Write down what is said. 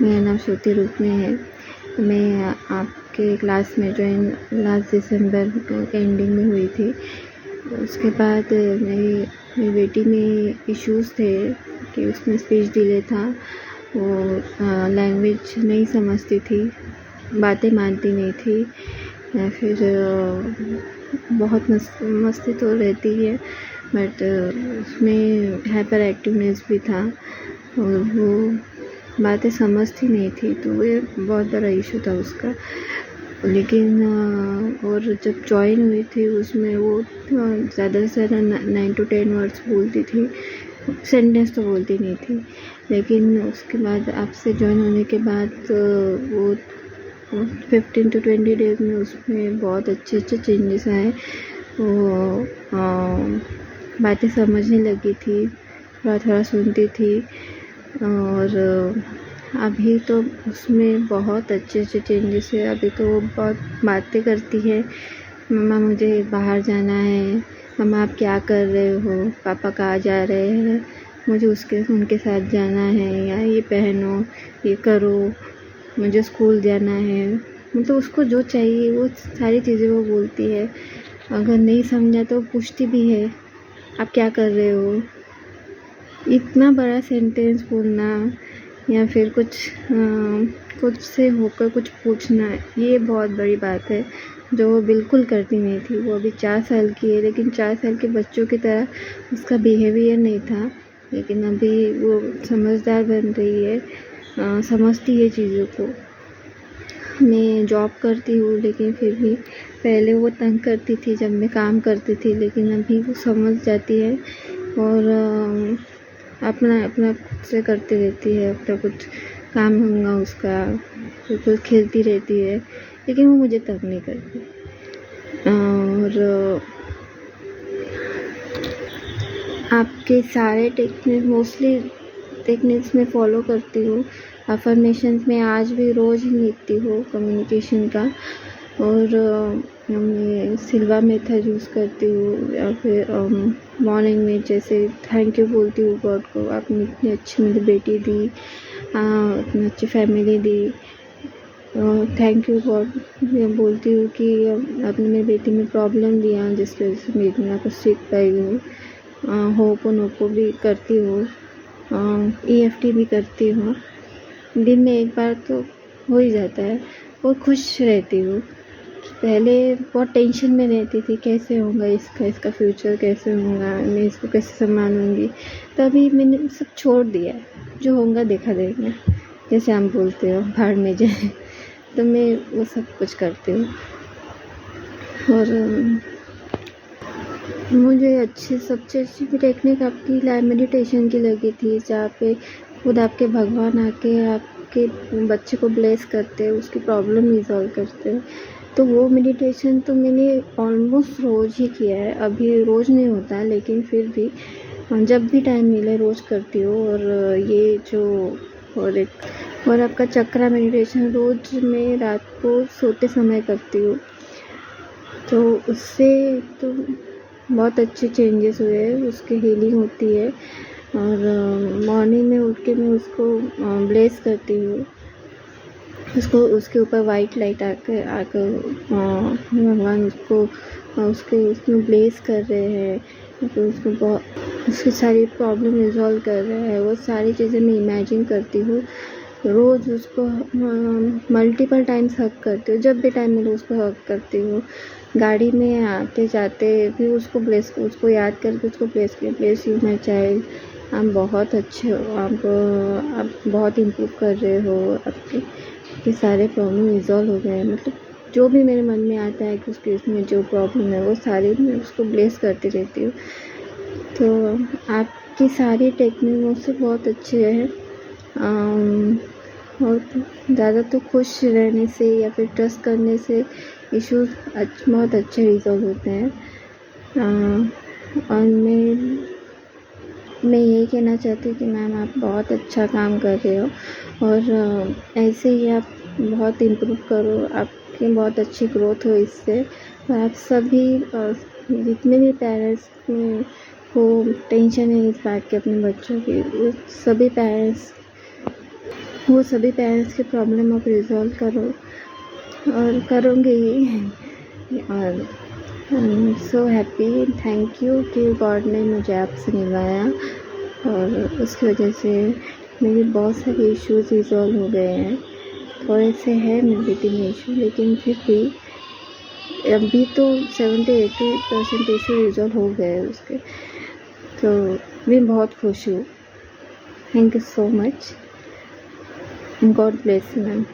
मेरा नाम श्रुति रूपने है। मैं आपके क्लास में ज्वाइन लास्ट दिसंबर के एंडिंग में हुई थी। उसके बाद मेरी बेटी में इश्यूज़ थे कि उसमें स्पीच डिले था। वो लैंग्वेज नहीं समझती थी, बातें मानती नहीं थी, या फिर बहुत मस्ती तो रहती है, बट उसमें हाइपर एक्टिवनेस भी था और वो बातें समझती नहीं थी। तो ये बहुत बड़ा इशू था उसका। लेकिन और जब जॉइन हुई थी उसमें वो ज़्यादा से ज़्यादा 9 to 10 वर्ड्स बोलती थी, सेंटेंस तो बोलती नहीं थी। लेकिन उसके बाद आपसे जॉइन होने के बाद वो 15 to 20 डेज़ में उसमें बहुत अच्छे चेंजेस आए। वो बातें समझने लगी थी, थोड़ा सुनती थी, और अभी तो उसमें बहुत अच्छे चेंजेस है। अभी तो वो बहुत बातें करती है, मम्मा मुझे बाहर जाना है, मम्मा आप क्या कर रहे हो, पापा कहाँ जा रहे हैं, मुझे उनके साथ जाना है, या ये पहनो, ये करो, मुझे स्कूल जाना है। मतलब उसको जो चाहिए वो सारी चीज़ें वो बोलती है। अगर नहीं समझा तो पूछती भी है, आप क्या कर रहे हो। इतना बड़ा सेंटेंस बोलना या फिर कुछ से होकर कुछ पूछना, ये बहुत बड़ी बात है जो वो बिल्कुल करती नहीं थी। वो अभी 4 साल की है, लेकिन 4 साल के बच्चों की तरह उसका बिहेवियर नहीं था। लेकिन अभी वो समझदार बन रही है, समझती है चीज़ों को। मैं जॉब करती हूँ, लेकिन फिर भी पहले वो तंग करती थी जब मैं काम करती थी, लेकिन अभी वो समझ जाती है और अपना खुद से करती रहती है। अपना कुछ काम होगा उसका, फिर कुछ खेलती रहती है, लेकिन वो मुझे तंग नहीं करती। और आपके सारे मोस्टली टेक्निक्स में फ़ॉलो करती हूँ। अफर्मेशंस में आज भी रोज़ ही लिखती हूँ कम्युनिकेशन का। और मैं सिल्वा मेथड यूज़ करती हूँ, या फिर मॉर्निंग में जैसे थैंक यू बोलती हूँ गॉड को, आपने इतनी अच्छी मुझे बेटी दी, इतनी अच्छी family the, thank you God. मैं बोलती हूँ कि आपने मेरी बेटी में प्रॉब्लम दिया जिसकी वजह से मैं इतना कुछ सीख पाई हूँ। होपोनोपो भी करती हूँ, EFT भी करती हूँ। दिन में एक बार तो हो ही जाता है। और खुश रहती हूँ। पहले बहुत टेंशन में रहती थी, कैसे होगा इसका फ्यूचर कैसे होगा, मैं इसको कैसे संभालूंगी। तभी मैंने सब छोड़ दिया, जो होगा देखा जाएगा, जैसे हम बोलते हो भाड़ में जाए। तो मैं वो सब कुछ करती हूँ। और मुझे सबसे अच्छी टेक्निक आपकी लाइव मेडिटेशन की लगी थी, जहाँ पे खुद आपके भगवान आके आपके बच्चे को ब्लेस करते हैं, उसकी प्रॉब्लम रिजॉल्व करते हैं। तो वो मेडिटेशन तो मैंने ऑलमोस्ट रोज़ ही किया है। अभी रोज़ नहीं होता, लेकिन फिर भी जब भी टाइम मिले रोज़ करती हूँ। और ये जो और आपका चक्रा मेडिटेशन रोज़ मैं रात को सोते समय करती हूँ। तो उससे तो बहुत अच्छे चेंजेस हुए हैं, उसकी हीलिंग होती है। और मॉर्निंग में उठ के मैं उसको ब्लेस करती हूँ, उसके ऊपर वाइट लाइट आकर भगवान उसमें ब्लेस कर रहे हैं, तो उसकी सारी प्रॉब्लम रिजॉल्व कर रहे हैं। वो सारी चीज़ें मैं इमेजिन करती हूँ। रोज़ उसको मल्टीपल टाइम्स हग करती हूँ, जब भी टाइम मिले उसको हग करती हूँ। गाड़ी में आते जाते भी उसको याद करके उसको ब्लेस यू माई चाइल्ड, आप बहुत अच्छे हो, आप बहुत इम्प्रूव कर रहे हो, आपके सारे प्रॉब्लम रिजॉल्व हो गए। मतलब जो भी मेरे मन में आता है कि उसके इसमें जो प्रॉब्लम है वो सारी मैं उसको ब्लेस करती रहती हूँ। तो आपकी सारी टेक्निक मुझसे बहुत अच्छे हैं। और ज़्यादा तो खुश रहने से या फिर ट्रस्ट करने से इश्यूज़ बहुत अच्छे रिजॉल्व होते हैं। और मैं यही कहना चाहती हूँ कि मैम आप बहुत अच्छा काम कर रहे हो, और ऐसे ही आप बहुत इम्प्रूव करो, आपकी बहुत अच्छी ग्रोथ हो इससे। और आप सभी जितने भी पेरेंट्स को टेंशन है इस बात की अपने बच्चों की, वो सभी पेरेंट्स वो सभी पेरेंट्स की प्रॉब्लम आप रिजॉल्व करो और करोगे ही। और I am so happy, thank you कि गॉड ने मुझे आपसे मिलाया और उसकी वजह से मेरे बहुत सारे इश्यूज़ रिजॉल्व हो गए हैं। थोड़े से है मेरी बेटी में इशू, लेकिन फिर भी अभी तो 70-80% इशू रिजॉल्व हो गए हैं उसके। तो मैं बहुत खुश हूँ। Thank you so much, God bless you ma'am.